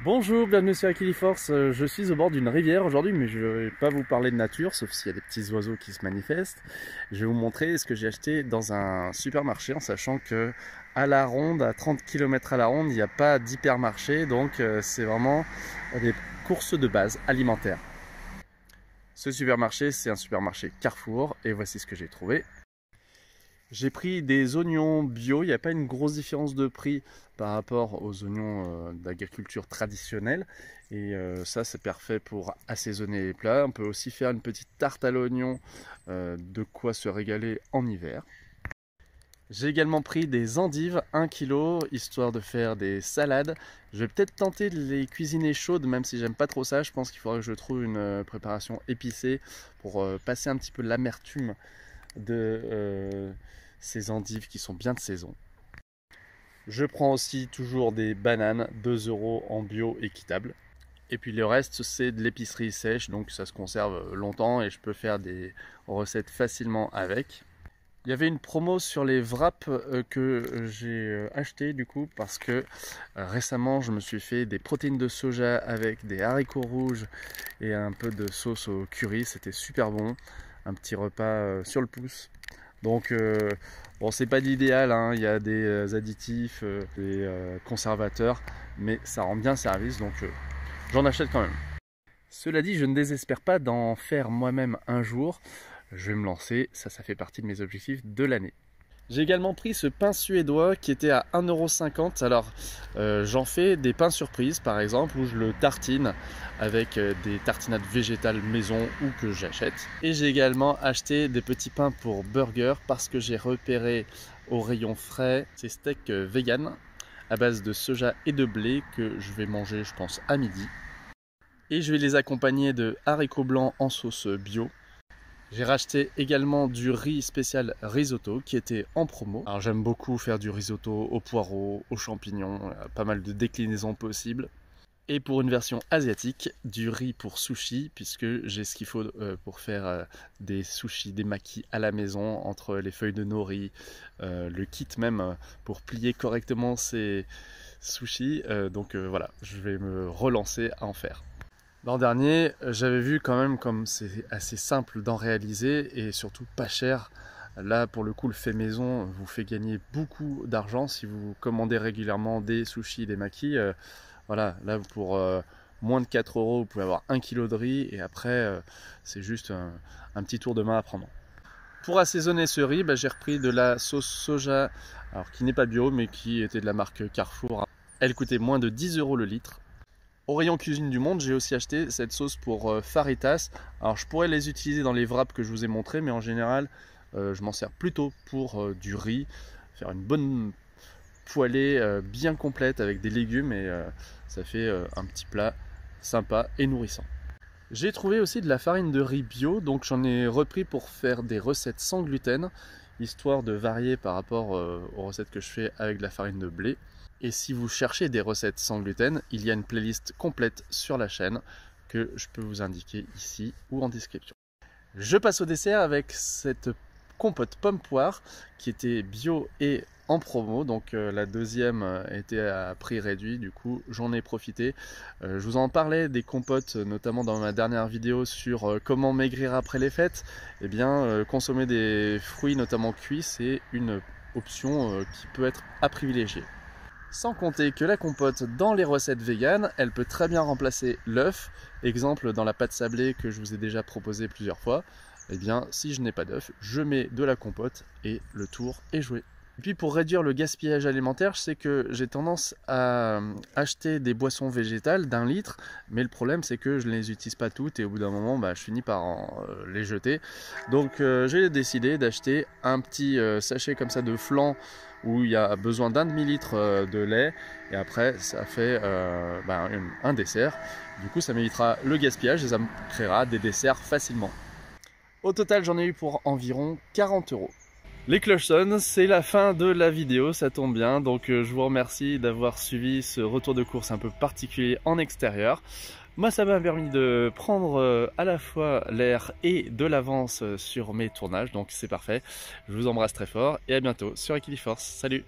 Bonjour, bienvenue sur Aquiliforce. Je suis au bord d'une rivière aujourd'hui, mais je ne vais pas vous parler de nature, sauf s'il y a des petits oiseaux qui se manifestent. Je vais vous montrer ce que j'ai acheté dans un supermarché, en sachant que à la ronde, à 30 km à la ronde, il n'y a pas d'hypermarché, donc c'est vraiment des courses de base alimentaires. Ce supermarché, c'est un supermarché Carrefour, et voici ce que j'ai trouvé. J'ai pris des oignons bio, il n'y a pas une grosse différence de prix par rapport aux oignons d'agriculture traditionnelle. Et ça, c'est parfait pour assaisonner les plats. On peut aussi faire une petite tarte à l'oignon, de quoi se régaler en hiver. J'ai également pris des endives, 1 kg, histoire de faire des salades. Je vais peut-être tenter de les cuisiner chaudes, même si j'aime pas trop ça. Je pense qu'il faudrait que je trouve une préparation épicée pour passer un petit peu l'amertume de ces endives qui sont bien de saison. Je prends aussi toujours des bananes, 2 € en bio équitable. Et puis le reste, c'est de l'épicerie sèche, donc ça se conserve longtemps et je peux faire des recettes facilement avec. Il y avait une promo sur les wraps que j'ai acheté du coup parce que récemment je me suis fait des protéines de soja avec des haricots rouges et un peu de sauce au curry, c'était super bon. Un petit repas sur le pouce. Donc bon, c'est pas l'idéal, hein. Il y a des additifs, des conservateurs, mais ça rend bien service, donc j'en achète quand même. Cela dit, je ne désespère pas d'en faire moi-même un jour. Je vais me lancer, ça fait partie de mes objectifs de l'année. J'ai également pris ce pain suédois qui était à 1,50 €. Alors j'en fais des pains surprises par exemple où je le tartine avec des tartinades végétales maison ou que j'achète. Et j'ai également acheté des petits pains pour burger parce que j'ai repéré au rayon frais ces steaks vegan à base de soja et de blé que je vais manger je pense à midi. Et je vais les accompagner de haricots blancs en sauce bio. J'ai racheté également du riz spécial risotto qui était en promo. Alors j'aime beaucoup faire du risotto aux poireaux, aux champignons, pas mal de déclinaisons possibles. Et pour une version asiatique, du riz pour sushi, puisque j'ai ce qu'il faut pour faire des sushis, des makis à la maison, entre les feuilles de nori, le kit même pour plier correctement ces sushis. Donc voilà, je vais me relancer à en faire. L'an dernier, j'avais vu quand même comme c'est assez simple d'en réaliser et surtout pas cher. Là, pour le coup, le fait maison vous fait gagner beaucoup d'argent si vous commandez régulièrement des sushis, des makis. Voilà, là pour moins de 4 €, vous pouvez avoir 1 kg de riz et après, c'est juste un petit tour de main à prendre. Pour assaisonner ce riz, j'ai repris de la sauce soja, alors qui n'est pas bio mais qui était de la marque Carrefour. Elle coûtait moins de 10 € le litre. Au rayon cuisine du monde, j'ai aussi acheté cette sauce pour faritas. Alors je pourrais les utiliser dans les wraps que je vous ai montré, mais en général, je m'en sers plutôt pour du riz, faire une bonne poêlée bien complète avec des légumes et ça fait un petit plat sympa et nourrissant. J'ai trouvé aussi de la farine de riz bio, donc j'en ai repris pour faire des recettes sans gluten, histoire de varier par rapport aux recettes que je fais avec de la farine de blé. Et si vous cherchez des recettes sans gluten, il y a une playlist complète sur la chaîne que je peux vous indiquer ici ou en description. Je passe au dessert avec cette compote pomme-poire qui était bio et en promo. Donc la deuxième était à prix réduit, du coup j'en ai profité. Je vous en parlais des compotes, notamment dans ma dernière vidéo sur comment maigrir après les fêtes. Eh bien, consommer des fruits, notamment cuits, c'est une option qui peut être à privilégier. Sans compter que la compote dans les recettes véganes, elle peut très bien remplacer l'œuf. Exemple dans la pâte sablée que je vous ai déjà proposé plusieurs fois. Eh bien, si je n'ai pas d'œuf, je mets de la compote et le tour est joué. Et puis pour réduire le gaspillage alimentaire, je sais que j'ai tendance à acheter des boissons végétales d'1 litre, mais le problème c'est que je ne les utilise pas toutes et au bout d'un moment je finis par les jeter. Donc j'ai décidé d'acheter un petit sachet comme ça de flan où il y a besoin d'1 demi-litre de lait et après ça fait un dessert. Du coup ça m'évitera le gaspillage et ça me créera des desserts facilement. Au total j'en ai eu pour environ 40 €. Les cloches sonnent, c'est la fin de la vidéo, ça tombe bien, donc je vous remercie d'avoir suivi ce retour de course un peu particulier en extérieur. Moi ça m'a permis de prendre à la fois l'air et de l'avance sur mes tournages, donc c'est parfait. Je vous embrasse très fort et à bientôt sur Aquiliforce. Salut!